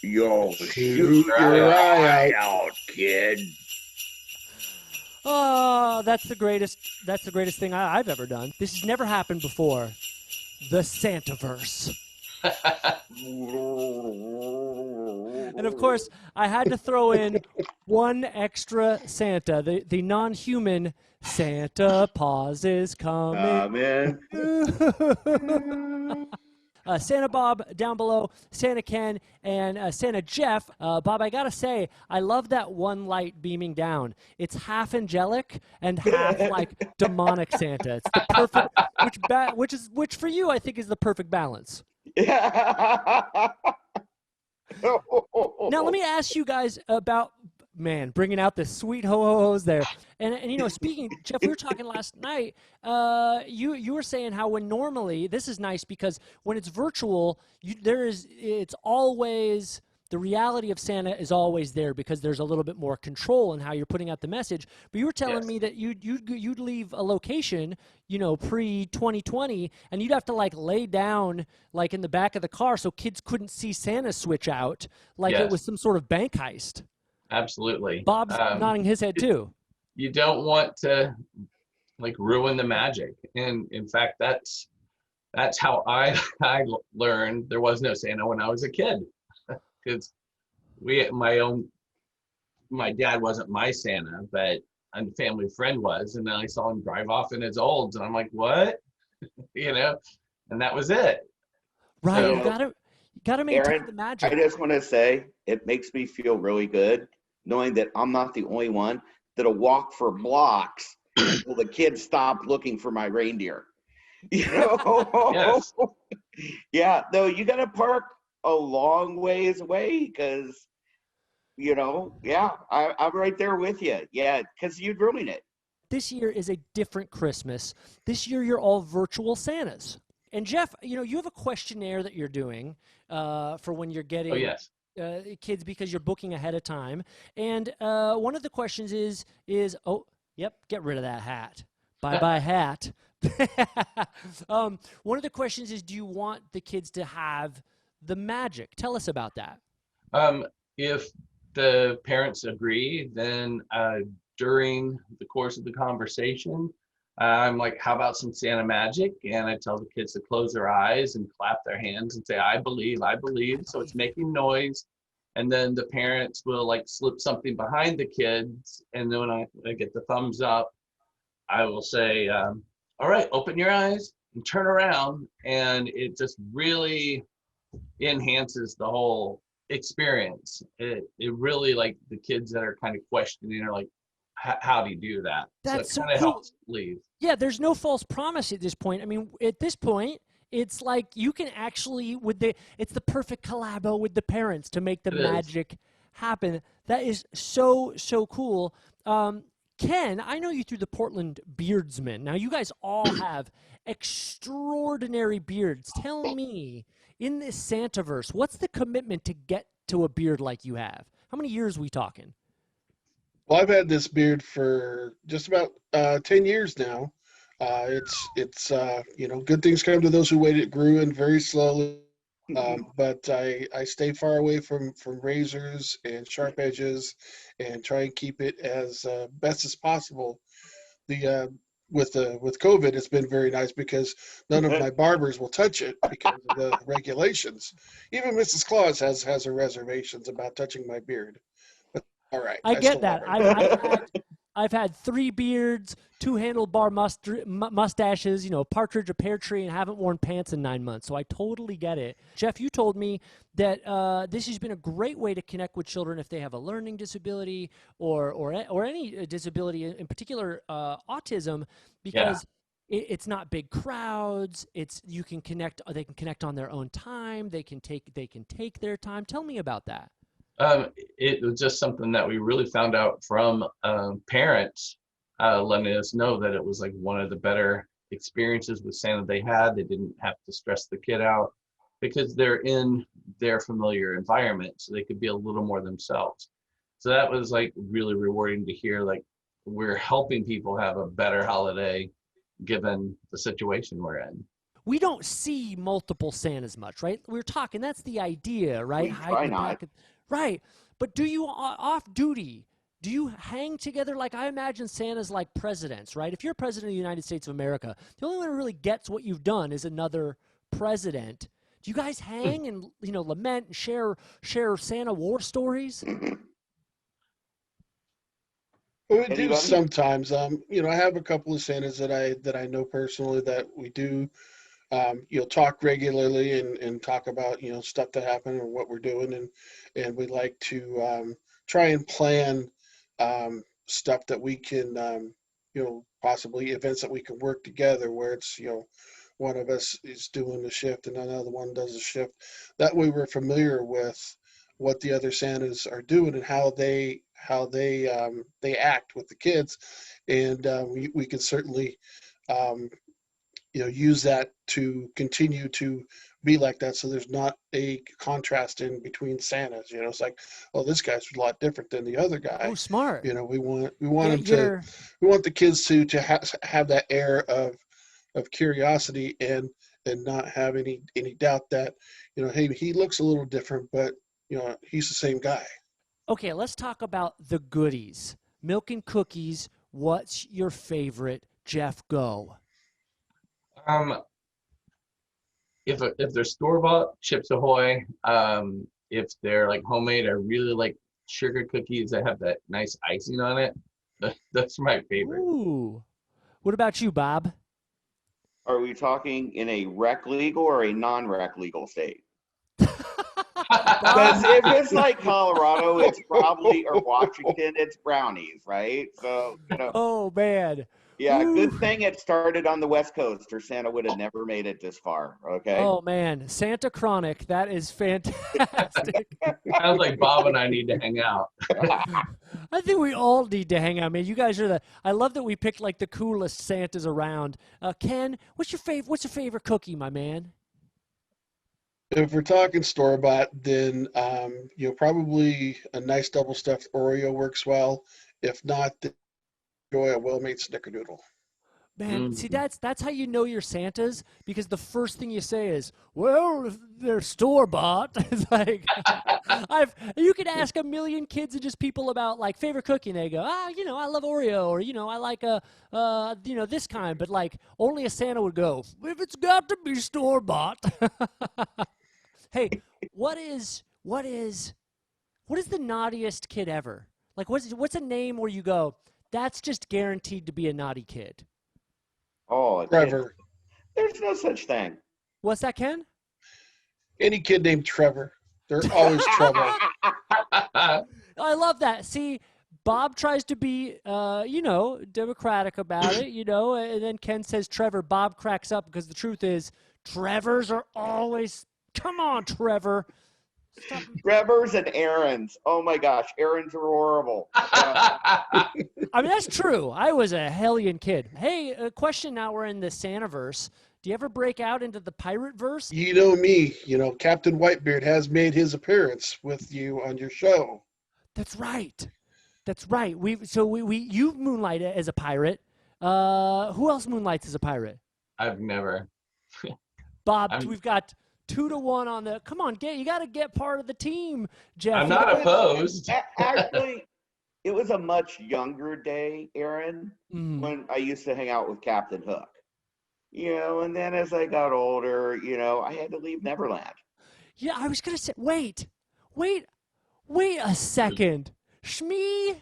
Yo, shoot Shoot your your eye eye out. out, kid. Oh, that's the greatest. That's the greatest thing I've ever done. This has never happened before. The Santaverse. And of course, I had to throw in one extra Santa, the non-human Santa Paws is coming. Man. Santa Bob down below, Santa Ken, and Santa Jeff. Bob, I gotta say, I love that one light beaming down. It's half angelic and half like demonic Santa. It's the perfect, which for you I think is the perfect balance. Now let me ask you guys about bringing out the sweet ho-ho-hos there. And you know, speaking, Jeff, we were talking last night. You were saying how when normally this is nice because when it's virtual, it's always the reality of Santa is always there because there's a little bit more control in how you're putting out the message. But you were telling me that you'd leave a location, you know, pre-2020, and you'd have to like lay down like in the back of the car so kids couldn't see Santa switch out like it was some sort of bank heist. Absolutely. Bob's nodding his head too. You don't want to like ruin the magic. And in fact, that's how I learned there was no Santa when I was a kid. Because my dad wasn't my Santa, but a family friend was, and then I saw him drive off in his olds, and I'm like, what? You know, and that was it. Right, So, you gotta maintain Aaron, the magic. I just want to say it makes me feel really good knowing that I'm not the only one that'll walk for blocks until the kids stop looking for my reindeer. You know? yes. Yeah, though you got to park a long ways away because, you know, yeah, I'm right there with you. Yeah, because you'd ruin it. This year is a different Christmas. This year you're all virtual Santas. And Jeff, you know, you have a questionnaire that you're doing for when you're getting Oh, yes. kids because you're booking ahead of time. And one of the questions is, oh, yep, get rid of that hat. Bye-bye hat. One of the questions is, do you want the kids to have the magic? Tell us about that. If the parents agree, then during the course of the conversation, I'm like, how about some Santa magic? And I tell the kids to close their eyes and clap their hands and say, I believe, I believe. So it's making noise. And then the parents will like slip something behind the kids. And then when I get the thumbs up, I will say, all right, open your eyes and turn around. And it just really enhances the whole experience. It really, like, the kids that are kind of questioning are like, how do you do that? That's so so it kind of cool. helps leave. Yeah, there's no false promise at this point. I mean, at this point, it's like you can actually it's the perfect collabo with the parents to make the magic happen. That is so cool. Ken, I know you through the Portland Beardsmen. Now you guys all have extraordinary beards. Tell me, in this Santaverse, what's the commitment to get to a beard like you have? How many years are we talking? Well, I've had this beard for just about 10 years now. It's you know, good things come to those who wait. It grew in very slowly, but I stay far away from razors and sharp edges, and try and keep it as best as possible. The with COVID, it's been very nice because none of my barbers will touch it because of the regulations. Even Mrs. Claus has her reservations about touching my beard. But all right, I I get still that. love it. I've had 3 beards, 2 handlebar mustaches, you know, partridge, a pear tree, and haven't worn pants in 9 months. So I totally get it. Jeff, you told me that this has been a great way to connect with children if they have a learning disability or any disability, in particular autism, because it's not big crowds. You can connect. They can connect on their own time. They can take their time. Tell me about that. It was just something that we really found out from parents letting us know that it was like one of the better experiences with Santa they had. They didn't have to stress the kid out because they're in their familiar environment, so they could be a little more themselves. So that was like really rewarding to hear, like, we're helping people have a better holiday given the situation we're in. we don't see multiple Santas much, right? We were talking, that's the idea, right? We Hide try in the not. back of- right. But do you, off duty, do you hang together? Like, I imagine Santa's like presidents, right? If you're president of the United States of America, the only one who really gets what you've done is another president. Do you guys hang and, lament and share Santa war stories? Well, we do Anybody? sometimes. I have a couple of Santas that I know personally that we do, talk regularly and talk about, stuff that happened or what we're doing, and we like to try and plan stuff that we can, possibly events that we can work together where it's, one of us is doing the shift and another one does a shift. That way we're familiar with what the other Santas are doing and how they act with the kids, and we can certainly um, use that to continue to be like that. So there's not a contrast in between Santas. It's like, oh, this guy's a lot different than the other guy. Oh, smart. We want Get them to your- we want the kids to have that air of curiosity and not have any doubt that hey, he looks a little different, but he's the same guy. Okay, let's talk about the goodies. Milk and cookies. What's your favorite? Jeff, go. If they're store bought, Chips Ahoy. If they're like homemade, I really like sugar cookies that have that nice icing on it. That's my favorite. Ooh. What about you, Bob? Are we talking in a rec legal or a non-rec legal state? Bob? Because if it's like Colorado, it's probably, or Washington, it's brownies, right? So, Oh, man. yeah, Ooh. good thing it started on the West Coast, or Santa would have never made it this far, okay? Oh, man. Santa Chronic. That is fantastic. Sounds like Bob and I need to hang out. I think we all need to hang out, man. You guys are I love that we picked like the coolest Santas around. Ken, what's your favorite cookie, my man? If we're talking store bought, then probably a nice double stuffed Oreo works well. If not, then enjoy a well made snickerdoodle. Man, see, that's how you know you're Santas, because the first thing you say is, well, they're store-bought. It's like, you could ask a million kids and just people about, like, favorite cookie, and they go, I love Oreo, or, I like, this kind, but, like, only a Santa would go, if it's got to be store-bought. Hey, what is the naughtiest kid ever? Like, what's a name where you go, that's just guaranteed to be a naughty kid? Oh, Trevor. There's no such thing. What's that, Ken? Any kid named Trevor. They're always trouble. I love that. See, Bob tries to be, democratic about it, and then Ken says Trevor. Bob cracks up because the truth is, Trevors are always, come on, Trevor. Stop. Trevor's and Aaron's. Oh my gosh, Aaron's are horrible. I mean, that's true. I was a hellion kid. Hey, a question now we're in the Santaverse. Do you ever break out into the pirate verse? You know me, Captain Whitebeard has made his appearance with you on your show. That's right. That's right. You moonlight as a pirate. Who else moonlights as a pirate? I've never. Bob, we've got 2-1 on the. Come on, you got to get part of the team, Jeff. I'm not opposed. Actually, it was a much younger day, Aaron, when I used to hang out with Captain Hook. And then as I got older, I had to leave Neverland. Yeah, I was gonna say, wait a second, Shmee.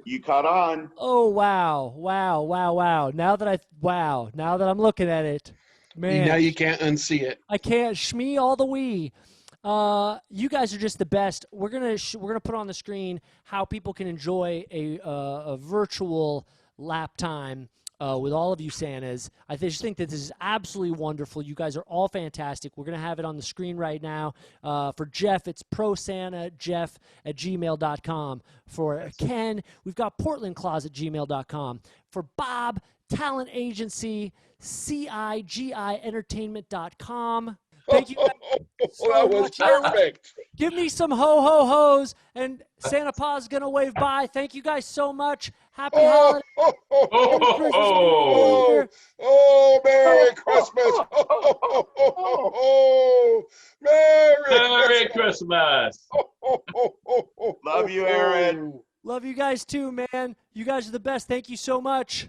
You caught on. Oh wow! Now that I'm looking at it, man. Now you can't unsee it. I can't. Shmee all the way. You guys are just the best. We're gonna put on the screen how people can enjoy a virtual lap time with all of you Santas. I just think that this is absolutely wonderful. You guys are all fantastic. We're gonna have it on the screen right now. For Jeff, it's prosantajeff@gmail.com. For Ken, we've got portlandclaws@gmail.com. For Bob, talent agency, CIGIentertainment.com. Thank you guys so That was much. Yeah, perfect. give me some ho-ho-hos, and Santa Paws going to wave bye. Thank you guys so much. Happy Oh, holidays. oh, oh, Oh, Merry ho, Christmas, Happy New ho. Year. oh, Merry Christmas. Merry Merry Christmas. Christmas. Love you, Aaron. Love you guys too, man. You guys are the best. Thank you so much.